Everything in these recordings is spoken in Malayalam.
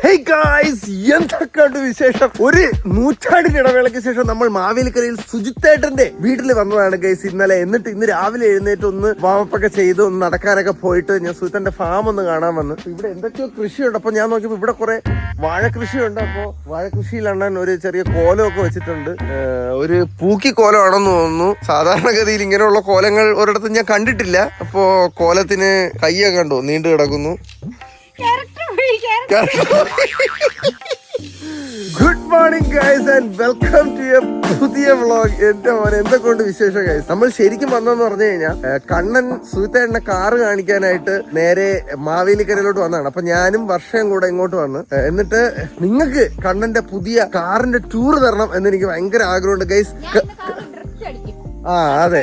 ഹേയ് ഗായ്സ്, എന്തൊക്കെയുണ്ട് വിശേഷം? ഒരു നൂറ്റാണ്ടിന് ഇടവേളയ്ക്ക് ശേഷം നമ്മൾ മാവേലിക്കരയിൽ സുജിത്തേട്ടന്റെ വീട്ടിൽ വന്നതാണ് ഗൈസ് ഇന്നലെ. എന്നിട്ട് ഇന്ന് രാവിലെ എഴുന്നേറ്റ് ഒന്ന് വാമപ്പൊക്കെ ചെയ്ത് ഒന്ന് നടക്കാനൊക്കെ പോയിട്ട് ഞാൻ സുജിത്തേട്ടന്റെ ഫാം ഒന്ന് കാണാൻ വന്നു. ഇവിടെ എന്തൊക്കെയോ കൃഷിയുണ്ട്. അപ്പൊ ഞാൻ നോക്കിയപ്പോ ഇവിടെ കുറെ വാഴ കൃഷിയുണ്ട്. അപ്പൊ വാഴ കൃഷിയിലാണ് ഒരു ചെറിയ കോലമൊക്കെ വെച്ചിട്ടുണ്ട്. ഒരു പൂക്കി കോലമാണെന്ന് തോന്നുന്നു. സാധാരണഗതിയിൽ ഇങ്ങനെയുള്ള കോലങ്ങൾ ഒരിടത്തും ഞാൻ കണ്ടിട്ടില്ല. അപ്പോ കോലത്തിന് കയ്യൊക്കെ കണ്ടോ നീണ്ടു കിടക്കുന്നു. Good morning guys and welcome to a പുതിയ വ്ളോഗ്. എന്റെ മോനെ എന്തൊക്കെയുണ്ട് വിശേഷം ഗൈസ്? നമ്മൾ ശരിക്കും വന്നെന്ന് പറഞ്ഞു കഴിഞ്ഞാൽ കണ്ണൻ സുഹൃത്തേട്ടന്റെ കാറ് കാണിക്കാനായിട്ട് നേരെ മാവേലിക്കരയിലോട്ട് വന്നതാണ്. അപ്പൊ ഞാനും വർഷയും കൂടെ ഇങ്ങോട്ട് വന്ന് എന്നിട്ട് നിങ്ങൾക്ക് കണ്ണന്റെ പുതിയ കാറിന്റെ ടൂർ തരണം എന്ന് എനിക്ക് ഭയങ്കര ആഗ്രഹമുണ്ട് ഗൈസ്. അതെ,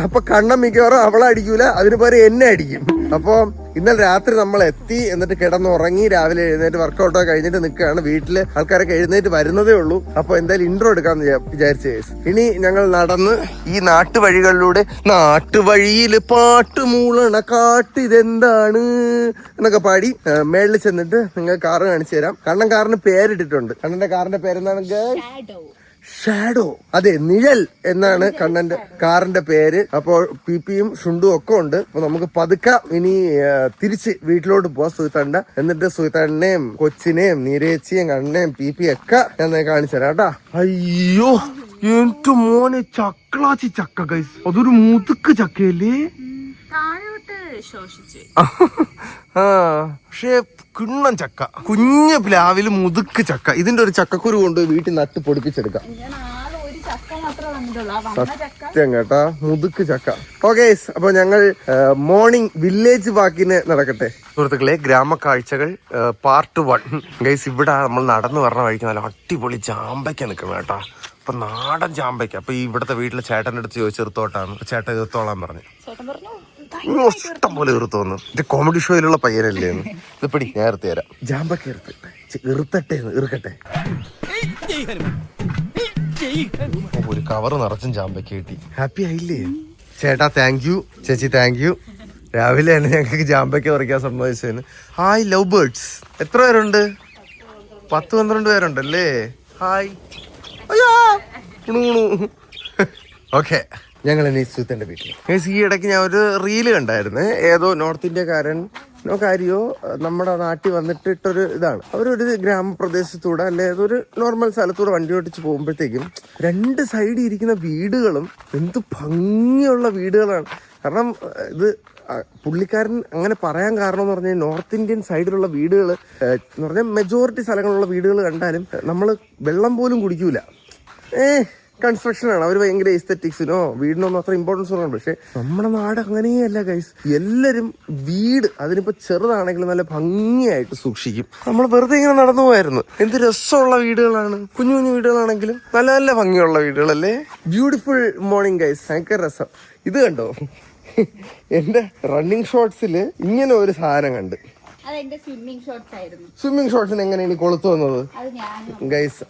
അപ്പൊ കണ്ണൻ മിക്കവാറും അവളെ അടിക്കൂല, അതിന് പകരം എന്നെ അടിക്കും. അപ്പൊ ഇന്നലെ രാത്രി നമ്മൾ എത്തി, എന്നിട്ട് കിടന്നുറങ്ങി, രാവിലെ എഴുന്നേറ്റ് വർക്കൗട്ടൊക്കെ കഴിഞ്ഞിട്ട് നിൽക്കുകയാണ്. വീട്ടില് ആൾക്കാരൊക്കെ എഴുന്നേറ്റ് വരുന്നതേ ഉള്ളൂ. അപ്പൊ എന്തായാലും ഇൻട്രോ എടുക്കാന്ന് വിചാരിച്ച കേസ്. ഇനി ഞങ്ങൾ നടന്ന് ഈ നാട്ടുവഴികളിലൂടെ, നാട്ടുവഴിയില് പാട്ട് മൂളണ കാട്ടിതെന്താണ് എന്നൊക്കെ പാടി മേളിൽ ചെന്നിട്ട് നിങ്ങൾ കാറ് കാണിച്ചു തരാം. കണ്ണൻ കാറിന് പേരിട്ടിട്ടുണ്ട്. കണ്ണന്റെ കാറിന്റെ പേരെന്താണ്? ഷാഡോ. അതെ, നിഴൽ എന്നാണ് കണ്ണന്റെ കാറിന്റെ പേര്. അപ്പോൾ പിപിയും ഷുണ്ടും ഒക്കെ ഉണ്ട്. അപ്പൊ നമുക്ക് പതുക്കെ ഇനി തിരിച്ച് വീട്ടിലോട്ട് പോവാം സുഹൃത്തണ്ട. എന്നിട്ട് സുഹൃത്തണ്ണേയും കൊച്ചിനെയും നീരേച്ചിയും കണ്ണനെയും പിപിയും ഒക്കെ ഞാൻ കാണിച്ചു തരാം കേട്ടാ. അയ്യോ എന്റെ മോനെ, ചക്കളാച്ചി ചക്ക ഗൈസ്. അതൊരു മുതുക്ക് ചക്കയല്ലേ? പക്ഷേ കിണ്ണം ചക്ക, കുഞ്ഞ് പ്ലാവില് മുതുക്ക് ചക്ക. ഇതിന്റെ ഒരു ചക്കക്കുരു കൊണ്ട് വീട്ടിൽ നട്ട് പൊടിപ്പിച്ചെടുക്കാം. സത്യം കേട്ടാ, മുതുക്ക് ചക്ക. ഓക്കെ, അപ്പൊ ഞങ്ങൾ മോർണിംഗ് വില്ലേജ് വാക്കിന് നടക്കട്ടെ സുഹൃത്തുക്കളെ. ഗ്രാമ കാഴ്ചകൾ പാർട്ട് 1 ഗൈസ്. ഇവിടെ നമ്മൾ നടന്നു പറഞ്ഞ വഴിക്ക് നല്ല അടിപൊളി ചാമ്പയ്ക്ക നിൽക്കണം കേട്ടാ. അപ്പൊ നാടൻ ചാമ്പയ്ക്ക. അപ്പൊ ഇവിടുത്തെ വീട്ടിലെ ചേട്ടൻ്റെ അടുത്ത് ചോദിച്ചെടുത്തോട്ടാണ്. ചേട്ടൻ എതിർത്തോളാൻ പറഞ്ഞു. ഇഷ്ടം പോലെ എറുത്തോന്നു. ഇത് കോമഡി ഷോയിലുള്ള പയ്യനല്ലേ? ഇത് പിടി, ഞാൻ ഇറുത്തി തരാം. ജാമ്പൊക്കെ ഇറുത്തട്ടെ, ഇറുക്കട്ടെ. ഒരു കവറ് നിറച്ചും ചാമ്പയ്ക്ക കിട്ടി. ഹാപ്പി ആയില്ലേ ചേട്ടാ? താങ്ക് യു ചേച്ചി, താങ്ക് യു. രാവിലെ തന്നെ ഞങ്ങൾക്ക് ജാമ്പയ്ക്ക പറിക്കാൻ സമ്മതിച്ചതിന്. Hi love birds. എത്ര പേരുണ്ട്? 10-12 പേരുണ്ടല്ലേ. ഹായ്. അയ്യോ ഓക്കെ, ഞങ്ങൾ ഇനി സുഹൃത്തിന്റെ വീട്ടിൽ. ഈ ഇടയ്ക്ക് ഞാൻ ഒരു റീല് കണ്ടായിരുന്നു. ഏതോ നോർത്ത് ഇന്ത്യക്കാരനോ കാര്യോ നമ്മുടെ നാട്ടിൽ വന്നിട്ട് ഇട്ടൊരു ഇതാണ്. അവരൊരു ഗ്രാമപ്രദേശത്തൂടെ അല്ലെ ഏതൊരു നോർമൽ സ്ഥലത്തൂടെ വണ്ടി ഓടിച്ച് പോകുമ്പോഴത്തേക്കും 2 സൈഡിൽ ഇരിക്കുന്ന വീടുകളും എന്ത് ഭംഗിയുള്ള വീടുകളാണ്. കാരണം ഇത് പുള്ളിക്കാരൻ അങ്ങനെ പറയാൻ കാരണം എന്ന് പറഞ്ഞാൽ നോർത്ത് ഇന്ത്യൻ സൈഡിലുള്ള വീടുകൾ എന്ന് പറഞ്ഞാൽ മെജോറിറ്റി സ്ഥലങ്ങളുള്ള വീടുകൾ കണ്ടാലും നമ്മൾ വെള്ളം പോലും കുടിക്കൂല. കൺസ്ട്രക്ഷനാണ്. അവർ ഭയങ്കര എസ്തെറ്റിക്സിനോ വീടിനൊന്നും അത്ര ഇമ്പോർട്ടൻസ് കൊടുക്കണം. പക്ഷെ നമ്മുടെ നാട് അങ്ങനെയല്ല ഗൈസ്. എല്ലാവരും വീട്, അതിനിപ്പോ ചെറുതാണെങ്കിലും നല്ല ഭംഗിയായിട്ട് സൂക്ഷിക്കും. നമ്മൾ വെറുതെ ഇങ്ങനെ നടന്നു പോയായിരുന്നു. എന്ത് രസമുള്ള വീടുകളാണ്. കുഞ്ഞു കുഞ്ഞു വീടുകളാണെങ്കിലും നല്ല നല്ല ഭംഗിയുള്ള വീടുകളല്ലേ. Beautiful morning guys. ഭയങ്കര രസം. ഇത് കണ്ടോ, എന്റെ റണ്ണിങ് ഷോർട്സിൽ ഇങ്ങനെ ഒരു സാധനം കണ്ട്. സ്വിമ്മിങ് ഷോർട്സിന് എങ്ങനെയാണ് കൊളുത്തു വന്നത് ഗൈസ്?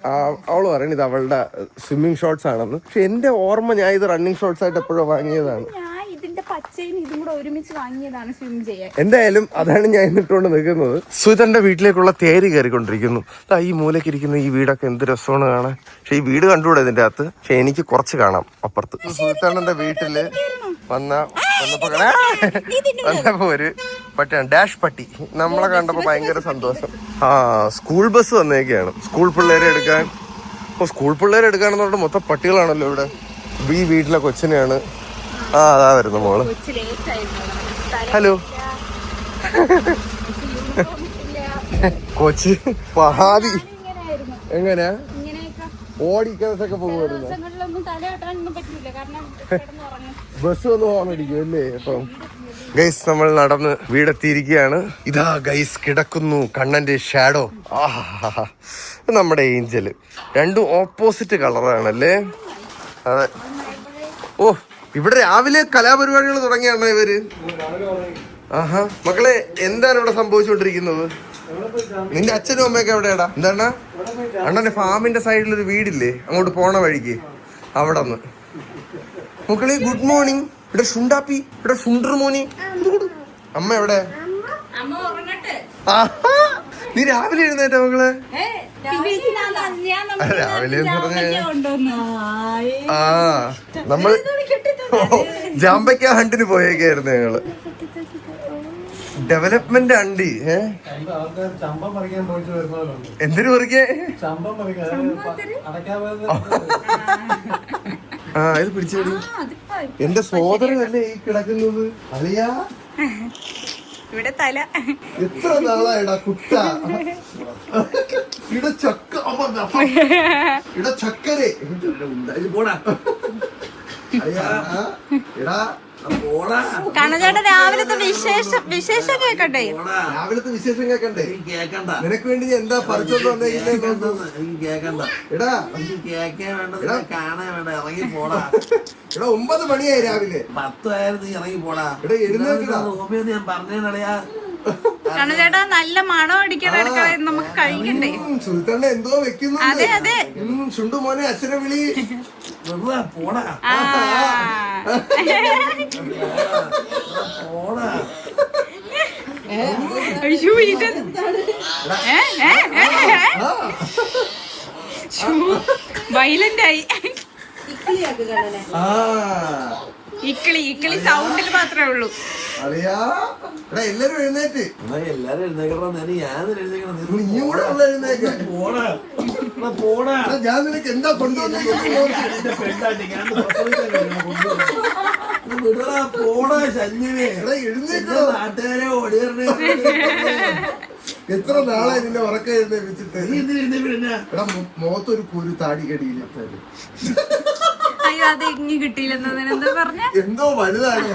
അവള് പറയണ ഇത് അവളുടെ സ്വിമ്മിങ് ഷോർട്സ് ആണെന്ന്. പക്ഷെ എന്റെ ഓർമ്മ, ഞാൻ ഇത് റണ്ണിങ് ഷോർട്സ് ആയിട്ട് എപ്പോഴും വാങ്ങിയതാണ്. എന്തായാലും അതാണ് ഞാൻ എന്നിട്ടുകൊണ്ട് നിൽക്കുന്നത്. സുഹൃത്തന്റെ വീട്ടിലേക്കുള്ള തേര് കയറിക്കൊണ്ടിരിക്കുന്നു. ഈ മൂലയ്ക്ക് ഇരിക്കുന്ന ഈ വീടൊക്കെ എന്ത് രസമാണ് കാണാൻ. പക്ഷെ ഈ വീട് കണ്ടുകൂടെ ഇതിന്റെ അകത്ത്. പക്ഷെ എനിക്ക് കുറച്ച് കാണാം അപ്പുറത്ത്. സുഹൃത്തണ്ണന്റെ വീട്ടില് വന്നപ്പോ ഒരു പട്ടിയാണ്, ഡാഷ് പട്ടി. നമ്മളെ കണ്ടപ്പോ ഭയങ്കര സന്തോഷം. സ്കൂൾ ബസ് വന്നേക്കാണ് സ്കൂൾ പിള്ളേരെ എടുക്കാൻ. സ്കൂൾ പിള്ളേരെ എടുക്കാനെന്ന് പറഞ്ഞാൽ മൊത്തം പട്ടികളാണല്ലോ ഇവിടെ. ഈ വീട്ടിലെ കൊച്ചിനെയാണ്. അതാ വരുന്നു മോള്. ഹലോ. കൊച്ചി പാതി എങ്ങനെയാ ഓടിക്കാനൊക്കെ പോകുമായിരുന്നു. ബസ് വന്ന് ഹോൺ അടിക്കും അല്ലേ? അപ്പം ഗൈസ് നമ്മൾ നടന്ന് വീടെത്തിയിരിക്കുകയാണ്. ഇതാ ഗൈസ് കിടക്കുന്നു കണ്ണന്റെ ഷാഡോ. നമ്മുടെ ഏഞ്ചല്. രണ്ടും ഓപ്പോസിറ്റ് കളറാണല്ലേ? അതെ. ഓ, ഇവിടെ രാവിലെ കലാപരിപാടികൾ തുടങ്ങിയാണ് ഇവര്. മക്കളെ, എന്താണ് ഇവിടെ സംഭവിച്ചുകൊണ്ടിരിക്കുന്നത്? നിന്റെ അച്ഛനും അമ്മയൊക്കെ എവിടെയാടാ? എന്താണ് അണ്ണന്റെ ഫാമിന്റെ സൈഡിലൊരു വീടില്ലേ അങ്ങോട്ട് പോണ വഴിക്ക്? അവിടെ നിന്ന് മക്കളെ ഗുഡ് മോർണിംഗ്. ഇവിടെ ഷുണ്ടാപ്പി, ഇവിടെ ഷുണ്ടർ മോനി. അമ്മ എവിടെ? നീ രാവിലെ എഴുന്നേറ്റ മകള്? രാവിലെ ആ നമ്മൾ ജാമ്പയ്ക്ക ഹണ്ടിന് പോയേക്കായിരുന്നു ഞങ്ങള്. ഡെവലപ്മെന്റ് അണ്ടി എന്തിനു പറിക്കേ? ആ ഇത് പിടിച്ചേടി. എന്റെ സോദരനല്ലേ ഈ കിടക്കുന്നത് അളിയാ. ഇവിടെ തല എത്ര നാളായിടാ കുട്ട. ഇട ചക്ക ഇട ചക്കരെ പോടാ എടാ. കണ്ണചേട്ട രാവിലത്തെ വിശേഷം കേക്കട്ടെ. രാവിലത്തെ വിശേഷം കേക്കണ്ടേ? നിനക്ക് വേണ്ടി ഞാൻ എന്താ പറിച്ചോണ്ട് വന്നേക്കില്ലേ? എടാ എടാ 9 മണിയായി രാവിലെ. 10 നീ ഇറങ്ങി പോടാ. എടാ എഴുന്നേൽക്കടാ. ഞാൻ പറഞ്ഞേനടയാ. കണ്ണചേട്ടാ നല്ല മണം അടിക്കണ നമുക്ക് കഴിക്കണ്ടേ? സുൽത്താനെ എന്തോ വെക്കുന്നു. അതെ അതെ. ചുണ്ടു മോനെ അച്ഛനെ വിളി. പോടാ പോടാ. അയ്യോ ഇത് വൈലന്റ് ആയി. ഇക്കിളി സൗണ്ടിൽ മാത്രമേ ഉള്ളൂ. എല്ലാരും എഴുന്നേറ്റ്. എല്ലാരും എഴുന്നേക്കണം. ഞാൻ എഴുന്നേക്കണം. നീയും കൂടെ ഉള്ള എഴുന്നേക്ക. പോടാ പോടാ. ഞാൻ നിനക്ക് എന്താ കൊണ്ടുവന്നു? വിടടാ പോടാ ശല്യമേ. എഴുന്നേക്കോ നാട്ടുകാരെ ഓടിയറിഞ്ഞ. എത്ര നാളായി നിന്നെ ഉറക്ക എഴുന്നേപ്പിച്ചിട്ട്. എടാ മുഖത്തൊരു കുരു താടി കടിയില്ല. അയ്യോ അത് ഇങ്ങി കിട്ടിയില്ലെന്ന് എന്താ പറഞ്ഞ? എന്തോ വലുതാണ്.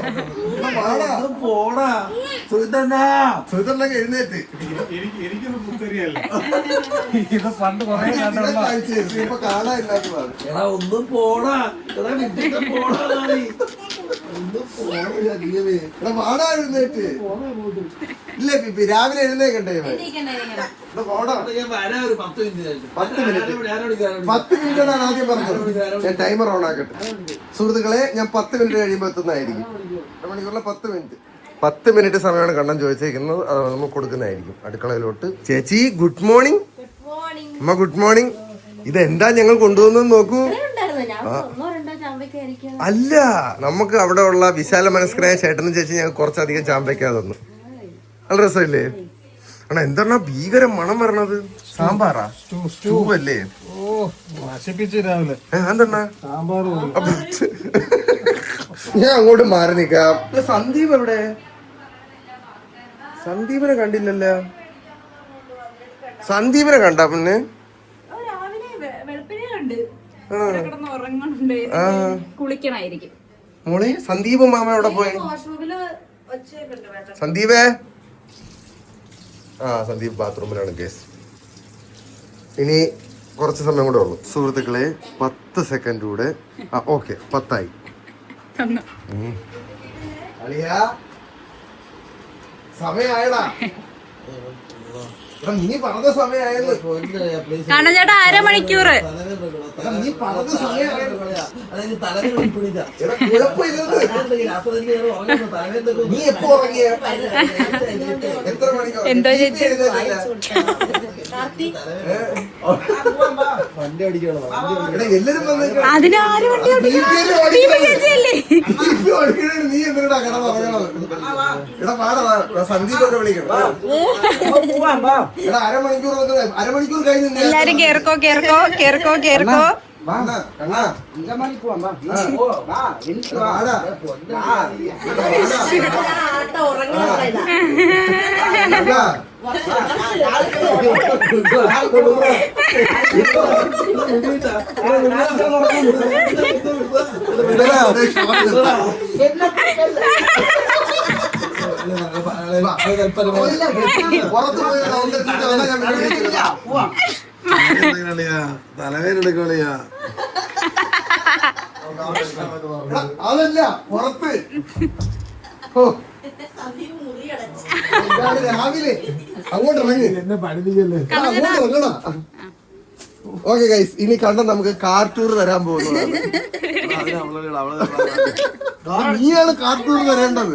പോടാ സുഹൃത്തൊക്കെ എഴുന്നേറ്റ്. ഇത് പണ്ട് കൊറേ ഇപ്പൊ കാണാനില്ലാത്തതാണ്. എടാ ഒന്നും പോടാ. എടാ വിട്ടിട്ട് പോടാ. എടാ വാടാ എഴുന്നേറ്റ്. ഇല്ല പിപ്പി രാവിലെ എഴുന്നേക്കണ്ടേ? പോടാ. ഞാൻ വരാം ഒരു 10 മിനിറ്റ്. 10 മിനിറ്റാണ് ആദ്യം പറഞ്ഞത്. ഞാൻ ടൈമർ ഓൺ ആക്കട്ടെ. സുഹൃത്തുക്കളെ ഞാൻ 10 മിനിറ്റ് കഴിയുമ്പോൾ എത്തുന്നതായിരിക്കും. 1 മണിക്കൂറിലെ 10 മിനിറ്റ്. 10 മിനിറ്റ് സമയമാണ് കണ്ണൻ ചോദിച്ചേക്കുന്നത്. അത് നമുക്ക് കൊടുക്കുന്നതായിരിക്കും അടുക്കളയിലോട്ട്. ചേച്ചി ഗുഡ് മോർണിംഗ്. അമ്മ ഗുഡ് മോർണിംഗ്. ഇതെന്താ ഞങ്ങൾ കൊണ്ടുവന്നെന്ന് നോക്കൂ. അല്ല നമുക്ക് അവിടെ ഉള്ള വിശാല മനസ്കരായ ചേട്ടനും ചേച്ചി ഞങ്ങൾ കുറച്ചധികം ചാമ്പയ്ക്കാ തന്നു. നല്ല രസമില്ലേ? ആണോ എന്താണ് ഭീകര മണം വരണത്? സാമ്പാറാ? സ്റ്റൂ അല്ലേ? എന്താണ്? ഞാൻ അങ്ങോട്ട് മാറി നിക്കാം. സന്ദീപ് എവിടെ? സന്ദീപിനെ കണ്ടില്ലല്ലോ. സന്ദീപിനെ കണ്ടാ പിന്നെ? കുളിക്കണായിരിക്കും. മോളെ സന്ദീപ് മാമ എവിടെ പോയി? സന്ദീപേ. സന്ദീപ് ബാത്റൂമിലാണ് കേസ്. ഇനി കുറച്ച് സമയം കൂടെ ഉള്ളു സുഹൃത്തുക്കളെ. 10 സെക്കൻഡ് കൂടെ. ഓക്കെ 10 അളിയാ സമയായടാ. നീ പറഞ്ഞ സമയായത്. കണ്ണചേട്ടാ 1/2 മണിക്കൂർ. നീ പറഞ്ഞ സമയായത്. നീ എപ്പോ ഉറങ്ങിയ? എത്ര മണിക്കോ? എന്തോ ചേച്ചി വണ്ടി ഓടിക്കണം. എല്ലാരും അതിനാരും വണ്ടി നീ എന്തിനാ കിടന്നുറങ്ങണത്? എടാ പാടാ സന്ദീപൊക്കെ വിളിക്കണം. എടാ 1/2 മണിക്കൂർ 1/2 മണിക്കൂർ കഴിഞ്ഞു. എല്ലാരും കേർക്കോ കേർക്കോ കേർക്കോ കേർക്കോ. തലവേനെടുക്കളിയാ. അതല്ല പുറത്ത്. രാവിലെ അങ്ങോട്ട് ഇറങ്ങി എന്നെ പഠിപ്പിക്കല്ലേ. അങ്ങോട്ട് ഇറങ്ങണ. ഓക്കെ ഗൈസ് ഇനി കണ്ട നമുക്ക് കാർ ടൂർ തരാൻ പോകുന്നതാണ്. നീയാണ് കാർട്ടൂൺ വരേണ്ടത്.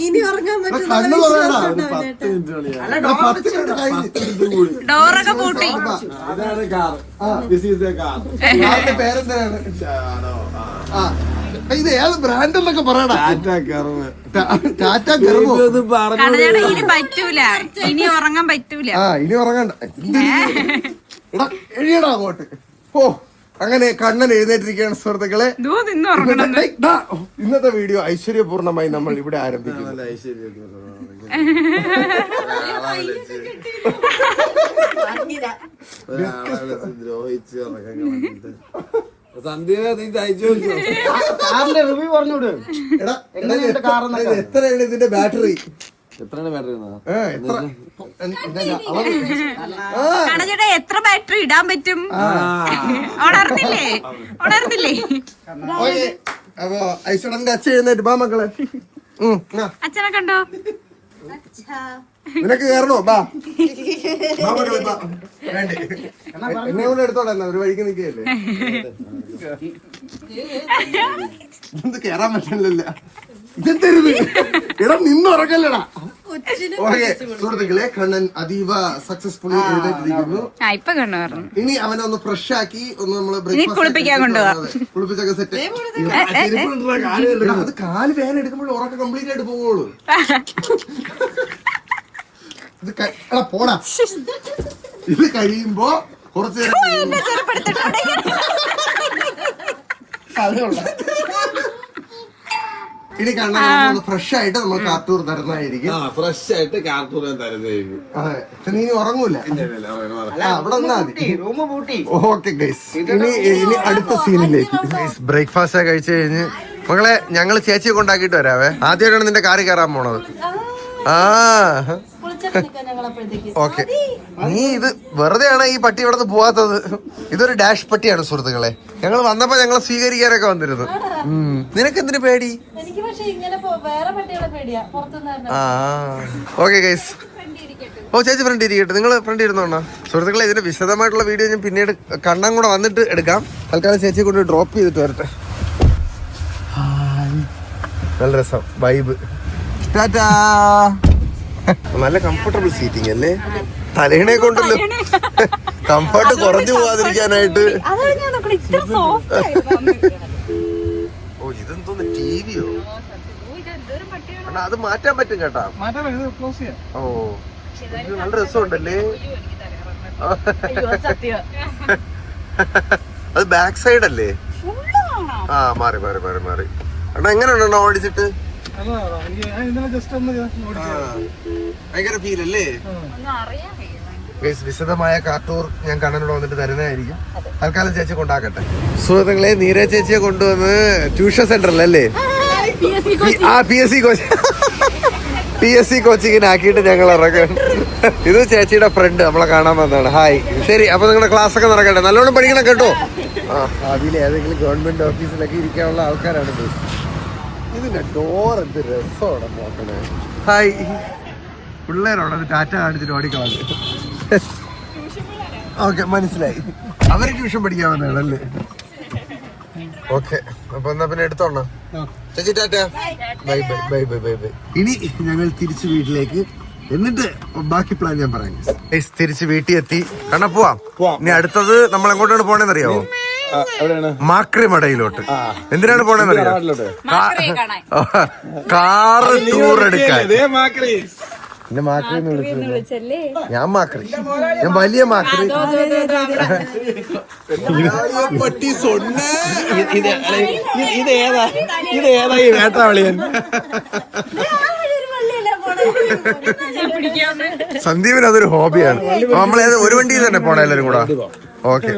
ഇനി ഉറങ്ങാൻ കണ്ണു പറയടാ. ഡോറൊക്കെ പൂട്ടി. കാറിന്റെ പേരെന്തിനാണ്? ഇത് ഏത് ബ്രാൻഡ് എന്നൊക്കെ പറയടാ. ടാറ്റ കെർവോ. കണ്ണചേട്ടാ ഇനി പറ്റൂല, ഇനി ഉറങ്ങാൻ പറ്റൂല. ഇനി ഉറങ്ങണ്ട. എടാ എഴുതിയടാ അങ്ങോട്ട്. ഓ അങ്ങനെ കണ്ണൻ എഴുന്നേറ്റിരിക്കുകയാണ് സുഹൃത്തുക്കളെ. ഇന്നത്തെ വീഡിയോ ഐശ്വര്യപൂർണമായി നമ്മൾ ഇവിടെ ആരംഭിക്കുന്നു. റിവ്യൂ പറഞ്ഞോട്. എത്രയാണ് ഇതിന്റെ ബാറ്ററി? കണ്ണചേട്ടാ എത്ര ബാറ്ററി ഇടാൻ പറ്റും? ഉണർന്നില്ലേ? അപ്പൊ ഐശ്വരന്റെ അച്ഛൻ എഴുന്നേറ്റ് ബാ മക്കളെ. അച്ഛനെ കണ്ടോ? നിനക്ക് കയറണോ? ബാ മക്കളെ ബാ. വേണ്ടേ എന്നെ കൊണ്ട് എടുത്തോളെ, ഒരു വഴിക്ക് നിൽക്കുകയല്ലേ. ഇത് കേറാൻ പറ്റില്ലല്ല. ഇതെന്തരുത് എടാ, നിന്നുറങ്ങല്ലടാ. ഓക്കെ സുഹൃത്തുക്കളെ, കണ്ണൻ അതീവ സക്സസ്ഫുള്ളി എഴുന്നേറ്റിരിക്കുന്നു. ഇപ്പൊ കണ്ണു പറഞ്ഞു. ഇനി അവനെ ഒന്ന് ഫ്രഷ് ആക്കി ഒന്ന് നമ്മള് കുളിപ്പിക്കാൻ കൊണ്ടുപോകാം. കുളിപ്പിച്ചൊക്കെ സെറ്റ്. അത് കാല് വേന എടുക്കുമ്പോൾ ഉറക്കം കംപ്ലീറ്റ് ആയിട്ട് പോവുള്ളൂ. ഇത് എടാ പോടാ. ഇത് കഴിയുമ്പോ കുറച്ച് ഇനി കണ്ണൻ ഫ്രഷ് ആയിട്ട് നമ്മൾ കാർട്ടൂർ തരുന്നതായിരിക്കും. ഫ്രഷ് ആയിട്ട് കാർട്ടൂൺ തരുന്നതായിരിക്കും. അതെ, നീ ഉറങ്ങൂല. അവിടെ റൂമ് പൂട്ടി. ഓക്കെ ഗൈസ്, ഇനി അടുത്ത സീനിലേക്ക്. ബ്രേക്ക്ഫാസ്റ്റ് ഒക്കെ കഴിച്ചു കഴിഞ്ഞ് മകളെ ഞങ്ങള് ചേച്ചിയെ കൊണ്ടാക്കിട്ട് വരാവേ. ആദ്യമായിട്ടാണ് നിന്റെ കാറി കയറാൻ പോണത്. ഓക്കെ, നീ ഇത് വെറുതെയാണ് ഈ പട്ടി ഇവിടെ നിന്ന് പോവാത്തത്. ഇതൊരു ഡാഷ് പട്ടിയാണ് സുഹൃത്തുക്കളെ. ഞങ്ങൾ വന്നപ്പോ ഞങ്ങളെ സ്വീകരിക്കാനൊക്കെ വന്നിരുന്നു. നിനക്ക് എന്തിനു പേടി? Okay guys. ഓ ചേച്ചി ഫ്രണ്ട് ഇരിക്കട്ടെ, നിങ്ങൾ ഫ്രണ്ട് ഇരുന്നോണ്ണ. സുഹൃത്തുക്കളെ, ഇതിന്റെ വിശദമായിട്ടുള്ള വീഡിയോ ഞാൻ പിന്നീട് കണ്ണൻ കൂടെ വന്നിട്ട് എടുക്കാം. തൽക്കാലം ചേച്ചിയെ കൊണ്ട് ഡ്രോപ്പ് ചെയ്തിട്ട് വരട്ടെ. നല്ല രസം വൈബ്. ടാറ്റാ. നല്ല കംഫർട്ടബിൾ സീറ്റിംഗ് അല്ലേ? തലേണെ കൊണ്ടല്ലോ കംഫർട്ട് കുറഞ്ഞു പോവാതിരിക്കാനായിട്ട്. ഓ ഇതെന്തോന്ന്, ടിവിയോ? അത് മാറ്റാൻ പറ്റും കേട്ടാ. ഓ ഇത് നല്ല രസമുണ്ടല്ലേ. അത് ബാക്ക് സൈഡ് അല്ലേ? മാറി മാറി മാറി മാറി. അണ്ണാ എങ്ങനെയുണ്ടോ ഓടിച്ചിട്ട്? ഭയങ്കര ഫീൽ അല്ലേ? വിശദമായ കാർട്ടൂർ ഞാൻ കണ്ണനോട് വന്നിട്ട് തരുന്നതായിരിക്കും. തൽക്കാലം ചേച്ചി കൊണ്ടാക്കട്ടെ. സുഹൃത്തുക്കളെ, നീര ചേച്ചിയെ കൊണ്ടുവന്ന് ട്യൂഷൻ സെന്ററിലല്ലേ? PSC കോച്ചിങ്ങിന് ആക്കിയിട്ട് ഞങ്ങൾ ഇറങ്ങും. ഇത് ചേച്ചിയുടെ ഫ്രണ്ട് നമ്മളെ കാണാൻ വന്നതാണ്. ഹായ്. ശരി, അപ്പൊ നിങ്ങളുടെ ക്ലാസ് ഒക്കെ നടക്കട്ടെ. നല്ലോണം പഠിക്കണം കേട്ടോ. അതിൽ ഏതെങ്കിലും ഗവൺമെന്റ് ഓഫീസിലൊക്കെ ഇരിക്കാനുള്ള ആൾക്കാരാണ്. ഇതിന്റെ ഡോർ എന്ത് രസമാണ് നോക്കണേ. ഹായ്. പിള്ളേരോട് ടാറ്റ കാണിച്ചിട്ട് ഓടിക്കളഞ്ഞു. ഓക്കെ, മനസ്സിലായി. അവര് ട്യൂഷൻ പഠിക്കാൻ വന്നതാണല്ലേ? ഓക്കെ, അപ്പൊ എന്നാ പിന്നെ എടുത്തോണം. ചേച്ചി Tata. Bye bye bye bye bye bye. ഇനി ഞങ്ങൾ തിരിച്ചു വീട്ടിലേക്ക്, എന്നിട്ട് ബാക്കി പ്ലാൻ ഞാൻ പറയാം. തിരിച്ച് വീട്ടിൽ എത്തി. കണ്ണ പോവാം. ഇനി അടുത്തത് നമ്മൾ എങ്ങോട്ടാണ് പോണേന്നറിയാവോ? മാക്രി മടയിലോട്ട്. എന്തിനാണ് പോണേന്നറിയാം? കാറ് ടൂർ എടുക്കാൻ. എന്നെ മാക്രി എന്ന് വിളിച്ചല്ലേ? ഞാൻ മാക്രി, ഞാൻ വലിയ മാക്രി. പട്ടി സൊണ്ണ. ഇതേതാ ഈ വേട്ടാവളിയൻ? സന്ദീപിന് അതൊരു ഹോബിയാണ്. നമ്മളെ ഒരു വണ്ടിയിൽ തന്നെ പോണ എല്ലാരും കൂടെ. ഓക്കെ,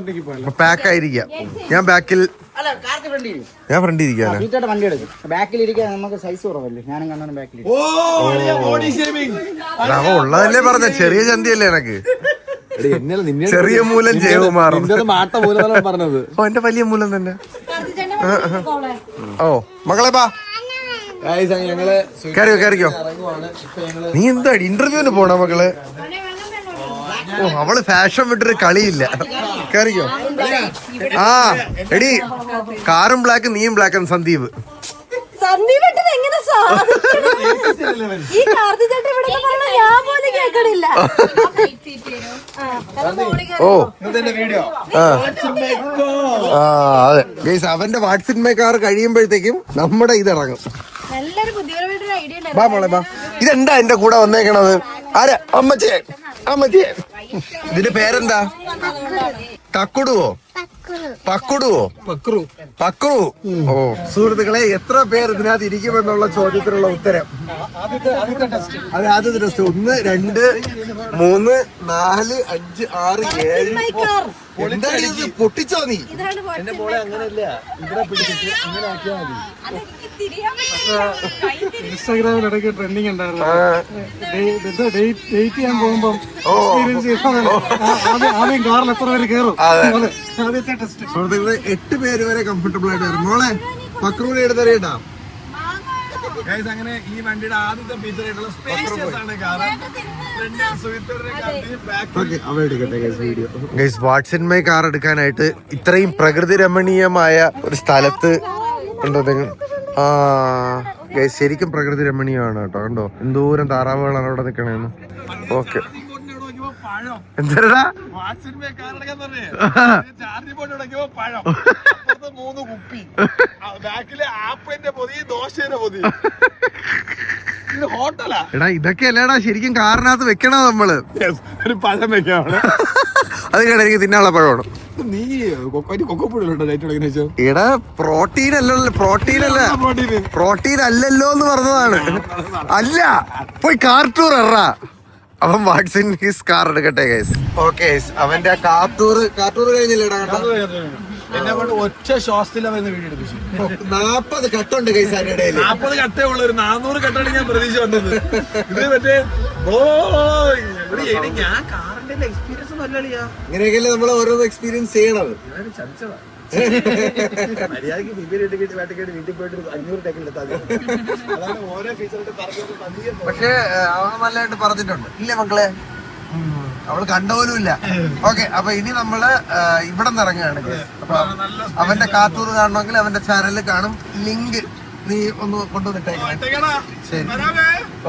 പാക്ക് ആയിരിക്കാം. ഞാൻ ബാക്കിൽ, ഞാൻ ഫ്രണ്ടിൽ ഇരിക്കാനാ. വണ്ടി എടുക്കും. ബാക്കിൽ ഇരിക്കാൻ നമുക്ക് സൈസ് കുറവല്ലേ? ഞാനും കണ്ണനും ബാക്കിൽ. അവ ഉള്ളതല്ലേ പറഞ്ഞ, ചെറിയ ചന്തിയല്ലേ എനക്ക്. ചെറിയ മൂലം ജയകുമാറും. ഓ എന്റെ വലിയ മൂലം തന്നെ. ഓ മകളെ ബാ, കേറിയോ കേറിക്കോ. നീ എന്താ ഇന്റർവ്യൂവിന് പോണ മകള്? ഓ അവള് ഫാഷൻ വിട്ടൊരു കളിയില്ല. കേറിക്കോ. ആ എടി കാറും ബ്ലാക്ക് നീയും ബ്ലാക്ക് സന്ദീപ്. സന്ദീപേട്ടൻ എങ്ങനെ സാധിക്കണം? ഈ കാർത്തി ചേട്ടൻ ഇവിടെ പറഞ്ഞ ഞാൻ പോലും കേൾക്കണില്ല. ഓ അതെ ഗൈസ്, അവന്റെ വാട്സിൻ മൈ കാർ കഴിയുമ്പോഴത്തേക്കും നമ്മുടെ ഇതിറങ്ങും. നല്ലൊരു ബുദ്ധിപരമായിട്ടൊരു ഐഡിയ ബാ മോളെ ബാ. ഇതെന്താ എന്റെ കൂടെ വന്നേക്കണത്? ആരാ? അമ്മച്ചിയെ. അമ്മച്ചിയെ. ഇതിന്റെ പേരെന്താ? കക്കുടുവോ പക്കുടുവോ പക്രു? ഓ സുഹൃത്തുക്കളെ, എത്ര പേർ ഇതിനകത്ത് ഇരിക്കുമെന്നുള്ള ചോദ്യത്തിനുള്ള ഉത്തരം. അത് ആദ്യത്തെ ടെസ്റ്റ്. 1 2 3 4 5 6 7. എന്താണ് ഇത്? പൊട്ടിച്ചോ നീ? എന്റെ മോളെ അങ്ങനെയല്ല, ഇവിടെ പിടിച്ചിട്ട് ഇങ്ങനെ ആക്കിയാൽ മതി. ഇൻസ്റ്റാഗ്രാമിൽ ഇടയ്ക്ക് ട്രെൻഡിങ് ഉണ്ടായിരുന്നു. ഡേറ്റ് ചെയ്യാൻ പോകുമ്പം ആദ്യം കാറിൽ എത്ര പേര് കയറും, ആദ്യത്തെ ടെസ്റ്റ്. സുഹൃത്തുക്കളെ 8 പേര് വരെ കംഫർട്ടബിൾ ആയിട്ട് വരും. മോളെ പക്രൂടെ എടുത്തറിയട്ടാ. അങ്ങനെ ഈ വണ്ടിയുടെ ആദ്യത്തെ ഫീച്ചർ ആയിട്ടുള്ള സ്പേഷ്യസ് ആണ് കാർ. വാട്സിൻ മൈ കാർ എടുക്കാനായിട്ട് ഇത്രയും പ്രകൃതി രമണീയമായ ഒരു സ്ഥലത്ത് ആ ഗൈസ്, ശരിക്കും പ്രകൃതി രമണീയമാണ് കേട്ടോ. കണ്ടോ എന്തോരം താറാവുകളാണ് അവിടെ നിൽക്കണേന്ന്. ഓക്കെ എന്താ എടാ ഇതൊക്കെ അല്ലേടാ ശരിക്കും കാറിനകത്ത് വെക്കണോ നമ്മള്? ഒരു പഴം വെക്കാണ്. അത് കേടാ എനിക്ക് തിന്നാനുള്ള പഴമാണ്. നീ കൊക്കപ്പൊടിയുണ്ടോ? എടാ പ്രോട്ടീൻ അല്ലല്ലോ, പ്രോട്ടീൻ അല്ലല്ലോ എന്ന് പറഞ്ഞതാണ്. അല്ല പോയി കാർ ടൂർ എറാ. അവൻ വാട്സിൻ ഹിസ് കാർ എടുക്കട്ടെ ഗൈസ്. ഓക്കെ അവന്റെ കാർ ടൂർ കഴിഞ്ഞില്ലേടാ? എന്നെ കൊണ്ട് ഒറ്റ ശ്വാസത്തിൽ അവൻ വീഡിയോ എടുപ്പിച്ചു. 40 കട്ടുണ്ട് ഗൈസ്. അതിന്റെ ഇടയിൽ 40 കട്ടേ ഉള്ളൂ. ഒരു 400 കട്ടാണ് ഞാൻ പ്രതീക്ഷ വന്നത്. ഇത് മറ്റേ ഞാൻ കാറിന്റെ എക്സ്പീരിയൻസ് ഒന്നും അല്ലളിയാ. ഇങ്ങനെയൊക്കെയല്ലേ നമ്മൾ ഓരോന്ന് എക്സ്പീരിയൻസ് ചെയ്യണത്. മര്യാദക്ക് വീട്ടിൽ പോയിട്ട് 500 ടെക്കിലെത്താതെ ഓരോ ഫീച്ചറായിട്ട് പറഞ്ഞു. പക്ഷേ അവൻ നല്ലതായിട്ട് പറഞ്ഞിട്ടുണ്ട് ഇല്ലേ മക്കളെ? അവള് കണ്ടപോലും ഇല്ല. ഓക്കെ, അപ്പൊ ഇനി നമ്മള് ഇവിടെ നിന്ന് ഇറങ്ങുകയാണ്. അപ്പൊ അവന്റെ കാത്തൂർ കാണണമെങ്കിൽ അവന്റെ ചാനലിൽ കാണും. ലിങ്ക് നീ ഒന്ന് കൊണ്ടുവന്നിട്ടേക്കണം. ശരി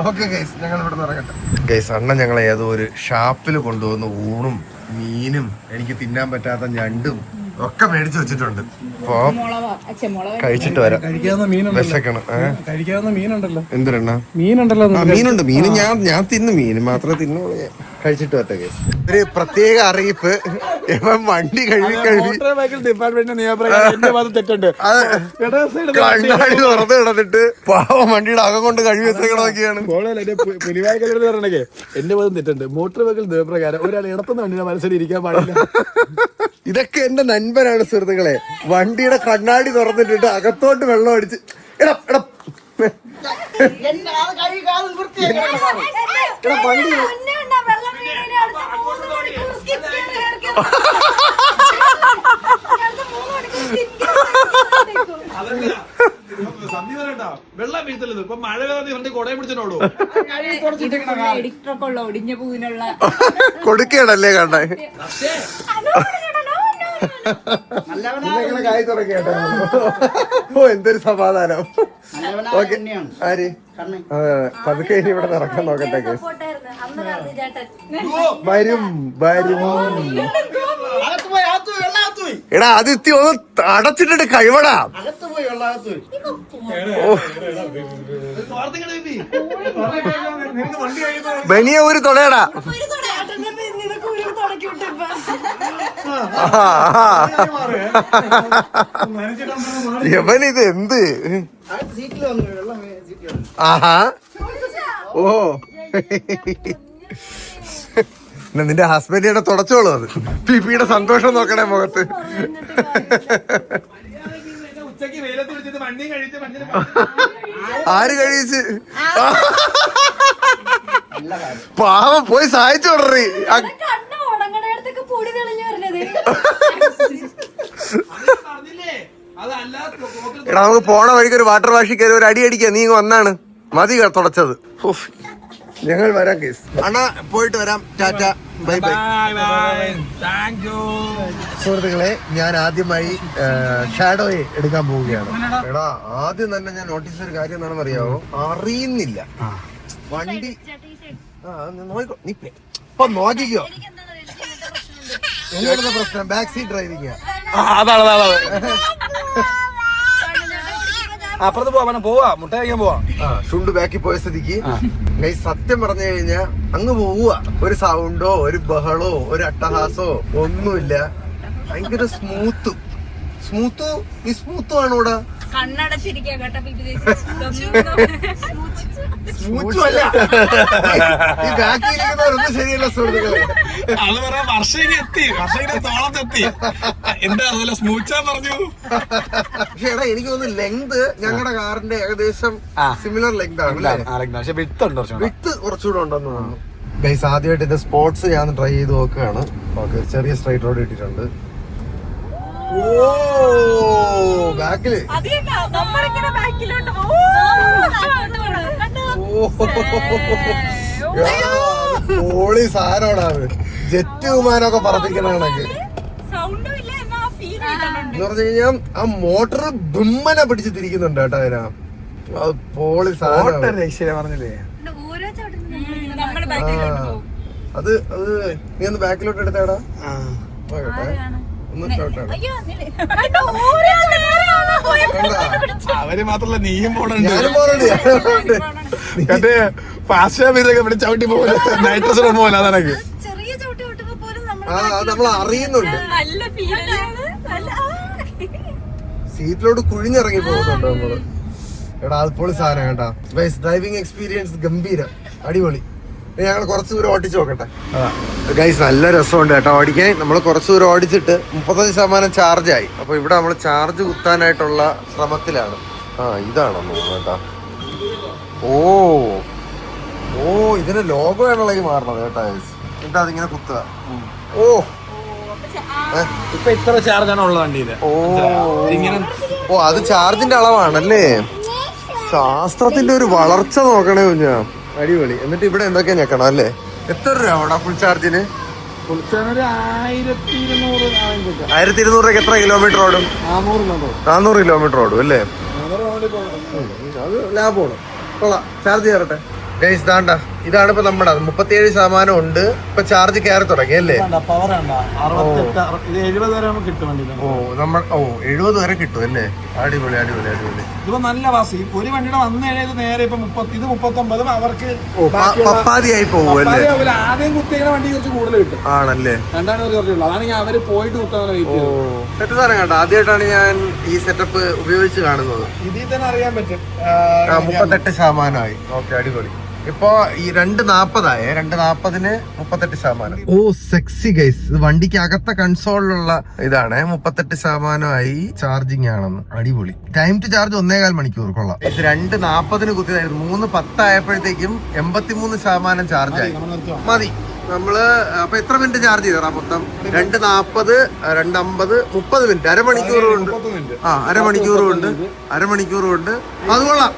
ഓക്കെ ഗൈസ്, ഞങ്ങൾ ഇവിടെ നിന്ന് ഇറങ്ങട്ടെ. ഗൈസ് അണ്ണൻ ഞങ്ങളെ ഏതോ ഒരു ഷാപ്പിൽ കൊണ്ടുവന്ന് ഊണും മീനും എനിക്ക് തിന്നാൻ പറ്റാത്ത ഞണ്ടും ഒക്കെ മേടിച്ചു വെച്ചിട്ടുണ്ട്. അപ്പൊ കഴിച്ചിട്ട് വരാം. വിശക്കണം. കഴിക്കാവുന്ന മീനുണ്ടല്ലോ. എന്തിനാ മീനുണ്ടല്ലോ? മീനുണ്ട്. മീന് ഞാൻ തിന്നു. മീന് മാത്രമേ തിന്നുള്ളൂ. കഴിച്ചിട്ട് വരട്ടെ. ഒരു പ്രത്യേക അറിയിപ്പ്, ഇവൻ വണ്ടി കഴുകി ഡിപ്പാർട്ട്മെന്റിന്റെ നിയമപ്രകാരം തെറ്റുണ്ട്. കണ്ണാടി തുറന്ന് കിടന്നിട്ട് പാവം വണ്ടിയുടെ അകം കൊണ്ട് കഴുകി വെച്ചേക്കണമൊക്കെയാണ്. പുലിവായ്ക്കൽ പറഞ്ഞേ എന്റെ പദം തെറ്റുണ്ട്. മോട്ടോർ വെഹിക്കിൾ നിയമപ്രകാരം ഒരാൾ ഇടത്തുന്ന വണ്ടിയുടെ മനസ്സിൽ ഇരിക്കാൻ പാടില്ല. ഇതൊക്കെ എന്റെ നൻപനാണ് സുഹൃത്തുക്കളെ. വണ്ടിയുടെ കണ്ണാടി തുറന്നിട്ടിട്ട് അകത്തോട്ട് വെള്ളം അടിച്ച് വണ്ടി വെള്ളം വീഴ്ത്തല്ലത്. ഇപ്പൊ മഴ വണ്ടി കൊടയം പിടിച്ചോളൂ. ഒടിഞ്ഞ പൂവിനുള്ള കൊടുക്കണല്ലേ കണ്ടേ. ഓ എന്തൊരു സമാധാനം. ഓക്കെ ആര് പതുക്കെ ഇനി ഇവിടെ നടക്കാൻ നോക്കട്ടെ. വരും എടാ അത് ഇത്തി ഒന്ന് അടച്ചിട്ടിട്ട് കഴിവടാ. ബനിയ ഒരു തൊടയടാ. യവനിത് എന്ത്? ആഹാ ഓ നിന്റെ ഹസ്ബൻഡിനെ തുടച്ചോളൂ. അത് പിപിയുടെ സന്തോഷം നോക്കണേ മുഖത്ത്. ഉച്ചക്ക് വെയിലത്ത് വിളിച്ചത് വണ്ടിയും കഴിച്ച് ആര് കഴിച്ച്? പാവം പോയി സഹായിച്ചു തുടറി. എടാ നമുക്ക് പോണ വഴിക്ക് ഒരു വാട്ടർ വാഷി കയറി ഒരു അടി അടിക്കുക. നീ വന്നാണ് മതി തുടച്ചത്. ഞങ്ങൾ വരാം കേസ്. അണ്ണാ പോയിട്ട് വരാം. Tata, bye bye. സുഹൃത്തുക്കളെ, ഞാൻ ആദ്യമായി ഷാഡോയെ എടുക്കാൻ പോവുകയാണ്. എടാ, ആദ്യം തന്നെ ഞാൻ നോട്ടീസ് ഒരു കാര്യം എന്താണെന്ന് അറിയാവോ? അറിയുന്നില്ല വണ്ടി. നീ ഇപ്പൊ നോക്കിക്കോ. എന്താ പ്രശ്നം? Back seat driving. അതാണ് അപ്പുറത്ത് പോവാ മുട്ട കഴിക്കാൻ പോവാ. ഷുണ്ട് ബാക്കിൽ പോയ സ്ഥിതിക്ക് സത്യം പറഞ്ഞു കഴിഞ്ഞാ അങ്ങ് പോവുക. ഒരു സൗണ്ടോ ഒരു ബഹളോ ഒരു അട്ടഹാസോ ഒന്നുമില്ല. ഭയങ്കര സ്മൂത്തും നീ സ്മൂത്തും ആണോടാ. കണ്ണടച്ചിരിക്കുക കേട്ടോ. സ്മൂത്തും അല്ല, ഈ ബാക്കിയിരിക്കുന്നവരൊന്നും ശരിയല്ല സുഹൃത്തുക്കളെ. അത് പറയാൻ വർഷം തോളത്തെത്തി. എന്താ സ്മൂച്ചാ പറഞ്ഞു. പക്ഷെ എടാ, എനിക്ക് തോന്നുന്നു ലെങ്ത് ഞങ്ങളുടെ കാറിന്റെ ഏകദേശം സിമിലർ ലെങ്ത് ആണ്. പക്ഷെ വിത്ത് കുറച്ചുകൂടെ ഉണ്ടെന്ന് തോന്നുന്നു. ഗൈസ്, ആദ്യമായിട്ട് ഇത് സ്പോർട്സ് ഞാൻ ട്രൈ ചെയ്ത് നോക്കുകയാണ്. ഓക്കെ, ചെറിയ സ്ട്രൈറ്റ് റോഡ് ഇട്ടിട്ടുണ്ട്. ഓ, ബാക്കില് പോളി സാധനമാണ്. ജെറ്റ് വിമാനമൊക്കെ പറപ്പിക്കണക്ക് എന്ന് പറഞ്ഞു കഴിഞ്ഞാൽ ആ മോട്ടർ ബിമ്മനെ പിടിച്ച് തിരിക്കുന്നുണ്ട് കേട്ടോ. അതിനാ പോളി സാധനം പറഞ്ഞില്ലേ. അത് നീ ഒന്ന് ബാക്കിലോട്ട് എടുത്തേടാ. അവര് മാത്രല്ല നീയും ഞാനും പോലുണ്ട്. ചവിട്ടി പോലെ നൈട്രസ് പോലെ അതാണെങ്കിൽ നമ്മൾ അറിയുന്നുണ്ട്. സീറ്റിലോട്ട് കുഴിഞ്ഞിറങ്ങി പോകുന്നുണ്ടോ നമ്മള്. എടാ, അതുപോലെ സാധനം കേട്ടാ. ഡ്രൈവിംഗ് എക്സ്പീരിയൻസ് ഗംഭീരം, അടിപൊളി. ഞങ്ങൾ കുറച്ച് ദൂരം ഓടിച്ചു നോക്കട്ടെ ഗൈസ്. നല്ല രസമുണ്ട് കേട്ടോ ഓടിക്കാൻ. നമ്മൾ കുറച്ച് ദൂരം ഓടിച്ചിട്ട് 35% ചാർജായി. അപ്പൊ ഇവിടെ നമ്മൾ ചാർജ് കുത്താനായിട്ടുള്ള ശ്രമത്തിലാണ്. ഇതാണോ കേട്ടാ. ഓ ഇതിന് ലോഗോ ആണല്ലോ ഈ മാറണത് കേട്ടാ. എന്നിട്ട് അതിങ്ങനെ കുത്തുക. ഇപ്പൊ ഇത്ര ചാർജാണ് ഉള്ള വണ്ടിയില്. അത് ചാർജിന്റെ അളവാണല്ലേ. ശാസ്ത്രത്തിന്റെ ഒരു വളർച്ച നോക്കണേ കുഞ്ഞാ, അടിപൊളി. എന്നിട്ട് ഇവിടെ എന്തൊക്കെയാ ഞെക്കണം അല്ലേ. എത്ര രൂപ അവിടെ ഫുൾ ചാർജിന്? 1200 എത്ര കിലോമീറ്റർ ഓടും? 400 കിലോമീറ്റർ ഓടും അല്ലേ. അത് ലാഭമാണ്. കൊള്ളാം, ചാർജ് കയറട്ടെ ഗൈസ്. താണ്ട ഇതാണ് ഇപ്പൊ നമ്മുടെ 37% ഉണ്ട്. ഇപ്പൊ ചാർജ് കയറി തുടങ്ങി അല്ലേ. 70 വരെ കിട്ടും അല്ലേ. അടിപൊളി. ഇതിപ്പോ നല്ല വാസി. ഒരു വണ്ടിയുടെ വന്നു കഴിഞ്ഞാൽ നേരെ ഇപ്പൊ 39 അവർക്ക് പപ്പാതിയായി പോകും അല്ലേ. ആദ്യം കുത്തിക്കുന്ന വണ്ടി കുറച്ച് കൂടുതൽ കിട്ടും ആണല്ലേ. 2000 അതാണെങ്കിൽ അവര് പോയിട്ട് കുത്താൻ സാധനം കേട്ടോ. ആദ്യമായിട്ടാണ് ഞാൻ ഈ സെറ്റപ്പ് ഉപയോഗിച്ച് കാണുന്നത്. ഇതിൽ തന്നെ അറിയാൻ പറ്റും. 38% ഓക്കെ, അടിപൊളി. ഇപ്പൊ ഈ 240 240-ന് 38%. ഓ സെക്സി ഗൈസ്. ഇത് വണ്ടിക്ക് അകത്ത കൺസോളിലുള്ള ഇതാണ്. 38% ചാർജിങ് ആണെന്ന്. അടിപൊളി. ടൈം ടു ചാർജ് 1.25 മണിക്കൂർ. കൊള്ളാം. ഇത് 240-ന് കുത്തിയതായിരുന്നു. 3:10 ആയപ്പോഴത്തേക്കും 83% ചാർജായി. മതി. നമ്മള് അപ്പൊ എത്ര മിനിറ്റ് ചാർജ് ചെയ്തറാ മൊത്തം? 2:40, 2:50, 30 മിനിറ്റ്. അരമണിക്കൂറുണ്ട്. അരമണിക്കൂറുണ്ട്. അത് കൊള്ളാം.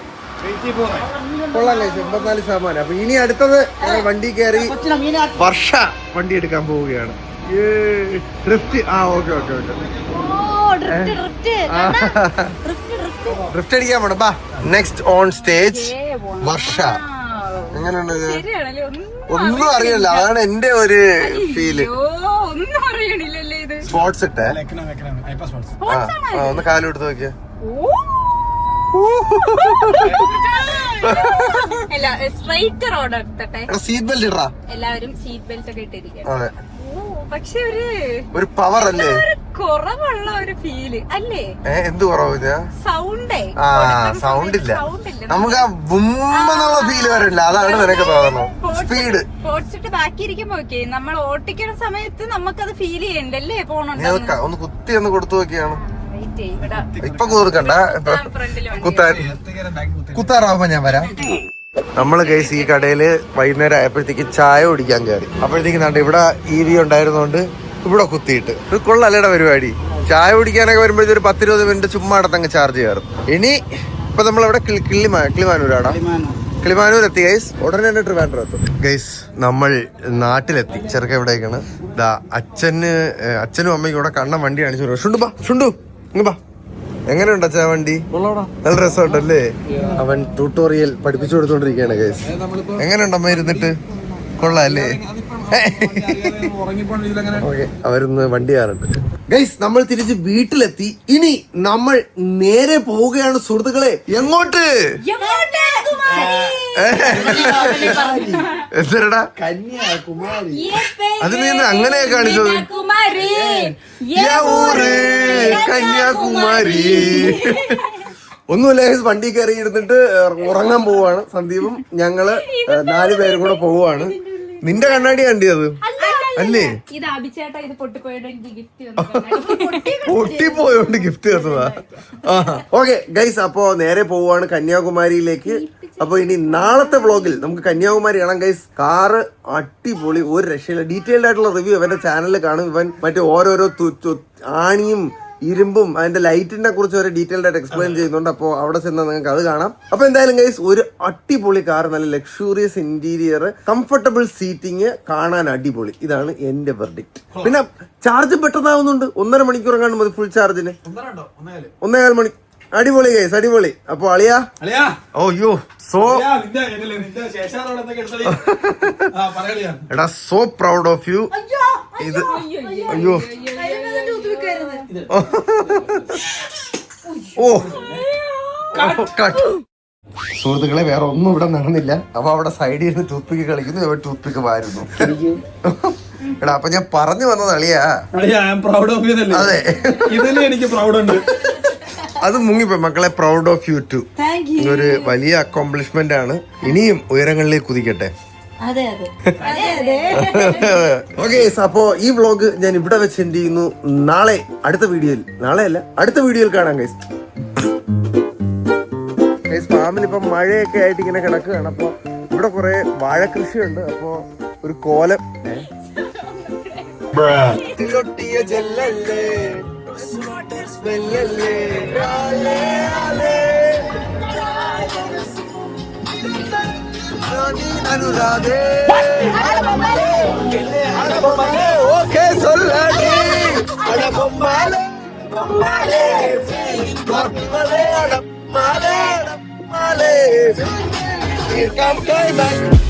കൊള്ളാം 84%. അപ്പൊ ഇനി അടുത്തത് വണ്ടി കയറി വർഷ വണ്ടി എടുക്കാൻ പോവുകയാണ്. ഡ്രിഫ്റ്റ്. ഓക്കെ ഡ്രിഫ്റ്റ് അടിക്കാൻ പോണം. ബാ, നെക്സ്റ്റ് ഓൺ സ്റ്റേജ് വർഷ. എങ്ങനെയുണ്ട്? ഒന്നും അറിയില്ല, അതാണ് എന്റെ ഒരു ഫീല്. സ്പോർട്സ് ഇട്ടേ. ഒന്ന് കാലെടുത്ത് നോക്കിയ സീറ്റ് ബെൽറ്റ് ഇടാ. എല്ലാവരും സീറ്റ് ബെൽറ്റ് ഒക്കെ ഇട്ടിരിക്കും. പക്ഷെ ഒരു പവർ അല്ലേ, കുറവുള്ള ഒരു ഫീല് അല്ലേ. എന്ത് കുറവ്? സൗണ്ട് ഇല്ല. നമുക്ക് ആ ബുമ്മെന്നുള്ള ഫീല് വരില്ല. അതാണ് നിനക്ക് തോന്നുന്നത്. സ്പീഡ് ഓടിച്ചിട്ട് ബാക്കി ഇരിക്കുമ്പോ നമ്മൾ ഓട്ടിക്കുന്ന സമയത്ത് നമുക്കത് ഫീൽ ചെയ്യണ്ടല്ലേ. ഒന്ന് കുത്തി ഒന്ന് കൊടുത്തു നോക്കിയാണ്. ഇപ്പൊ കൊടുക്കണ്ട, കുത്താറാവുമ്പോ ഞാൻ വരാം. നമ്മള് കേസ് ഈ കടയില് വൈകുന്നേരം ആയപ്പോഴത്തേക്ക് ചായ കുടിക്കാൻ കയറി. അപ്പോഴത്തേക്ക് ഇവിടെ EV ഉണ്ടായിരുന്നോണ്ട് ഇവിടെ കുത്തിയിട്ട് ഇത് കൊള്ളല്ലേടെ പരിപാടി. ചായ കുടിക്കാനൊക്കെ വരുമ്പോഴത്തെ ഒരു 10-20 മിനിറ്റ് ചുമ്മാ അടത്തങ്ങ് ചാർജ് കയറും. ഇനി ഇപ്പൊ നമ്മളിവിടെ കിളിമാനൂരാടാ. കിളിമാനൂരെത്തി ഗൈസ്. ഉടനെ തന്നെ ട്രിവാൻഡ്രം എത്തും ഗൈസ്. നമ്മൾ നാട്ടിലെത്തി. ചെറുക്ക എവിടേക്കാണ്? ദാ അച്ഛനും അമ്മയ്ക്കും കൂടെ കണ്ണൻ വണ്ടി കാണിച്ചു. ഷുണ്ടു ഇങ്ങ് ബാ. എങ്ങനെയുണ്ട് അച്ഛാ വണ്ടി? നല്ല രസമുണ്ടല്ലേ? അവൻ ട്യൂട്ടോറിയൽ പഠിപ്പിച്ചു കൊടുത്തോണ്ടിരിക്കുകയാണ് ഗൈസ്. എങ്ങനെയുണ്ട് അമ്മ ഇരുന്നിട്ട്? കൊള്ളാല്ലേ? ഓക്കെ, അവരിന്ന് വണ്ടി കയറുണ്ട് ഗൈസ്. നമ്മൾ തിരിച്ച് വീട്ടിലെത്തി. ഇനി നമ്മൾ നേരെ പോവുകയാണ് സുഹൃത്തുക്കളെ. എങ്ങോട്ട്? എന്തരടാ കന്യാകുമാരി. അത് നീ അങ്ങനെ കാണിച്ചത്? കന്യാകുമാരി. ഒന്നുമില്ല, വണ്ടി കയറി ഇരുന്നിട്ട് ഉറങ്ങാൻ പോവാണ്. സന്ദീപും ഞങ്ങള് 4 പേരും കൂടെ പോവാണ്. നിന്റെ കണ്ണാടി കണ്ടിയത് അല്ലേ? ഇത് അഭിച്ചേട്ടാ ഇത് പൊട്ടിപ്പോയോണ്ട് എനിക്ക് ഗിഫ്റ്റ് പൊട്ടിപ്പോയോണ്ട് ഗിഫ്റ്റ് തന്നതാ. ഓക്കെ ഗൈസ്, അപ്പോ നേരെ പോവാണ് കന്യാകുമാരിയിലേക്ക്. അപ്പൊ ഇനി നാളത്തെ വ്ളോഗിൽ നമുക്ക് കന്യാകുമാരി കാണാം ഗൈസ്. കാറ് അടിപൊളി, ഒരു രക്ഷയില്ല. ഡീറ്റെയിൽഡ് ആയിട്ടുള്ള റിവ്യൂ ഇവന്റെ ചാനലിൽ കാണും. ഇവൻ മറ്റേ ഓരോരോ ആണിയും ഇരുമ്പും അതിന്റെ ലൈറ്റിനെ കുറിച്ച് ഒരു ഡീറ്റെയിൽഡ് ആയിട്ട് എക്സ്പ്ലെയിൻ ചെയ്യുന്നുണ്ട്. അപ്പോൾ അവിടെ ചെന്നാൽ നിങ്ങൾക്ക് അത് കാണാം. അപ്പൊ എന്തായാലും ഗൈസ്, ഒരു അടിപൊളി കാർ, നല്ല ലക്ഷൂറിയസ് ഇന്റീരിയർ, കംഫർട്ടബിൾ സീറ്റിംഗ്, കാണാൻ അടിപൊളി. ഇതാണ് എന്റെ വെർഡിക്റ്റ്. പിന്നെ ചാർജ് പെട്ടെന്നാവുന്നുണ്ട്. 1.5 മണിക്കൂർ എങ്ങാണ്ട് മതി ഫുൾ ചാർജിന്. 1.25 മണി. അടിപൊളി ഗൈസ്, അടിപൊളി. അപ്പൊ അളിയാ, ഓയ്യോ സോ എടാ, സോ പ്രൗഡ് ഓഫ് യു. ഇത് അയ്യോ ഓ കട്ട്. സുഹൃത്തുക്കളെ, വേറെ ഒന്നും ഇവിടെ നടന്നില്ല. അപ്പൊ അവിടെ സൈഡിൽ ഇരുന്ന് ടൂത്ത് പിക്ക് കളിക്കുന്നു, ഇവർ ടൂത്ത് പിക്ക് വാരുന്നു. എടാ, അപ്പൊ ഞാൻ പറഞ്ഞു വന്നത് അളിയാ, അതെ എനിക്ക് പ്രൗഡ് ഉണ്ട്. അത് മുങ്ങിപ്പോ മക്കളെ. Proud of you too. ഒരു വലിയ അക്കോംപ്ലിഷ്മെന്റ് ആണ്. ഇനിയും ഉയരങ്ങളിലേക്ക് കുതിക്കട്ടെ. ഓക്കെ, അപ്പോ ഈ വ്ളോഗ് ഞാൻ ഇവിടെ വെച്ച് എൻഡ് ചെയ്യുന്നു. നാളെ അടുത്ത വീഡിയോയിൽ കാണാം ഗൈസ്. ഫാമിലിപ്പം മഴയൊക്കെ ആയിട്ട് ഇങ്ങനെ കിടക്കുകയാണ്. അപ്പൊ ഇവിടെ കുറെ വാഴ കൃഷിയുണ്ട്. അപ്പൊ ഒരു കോലം Here comes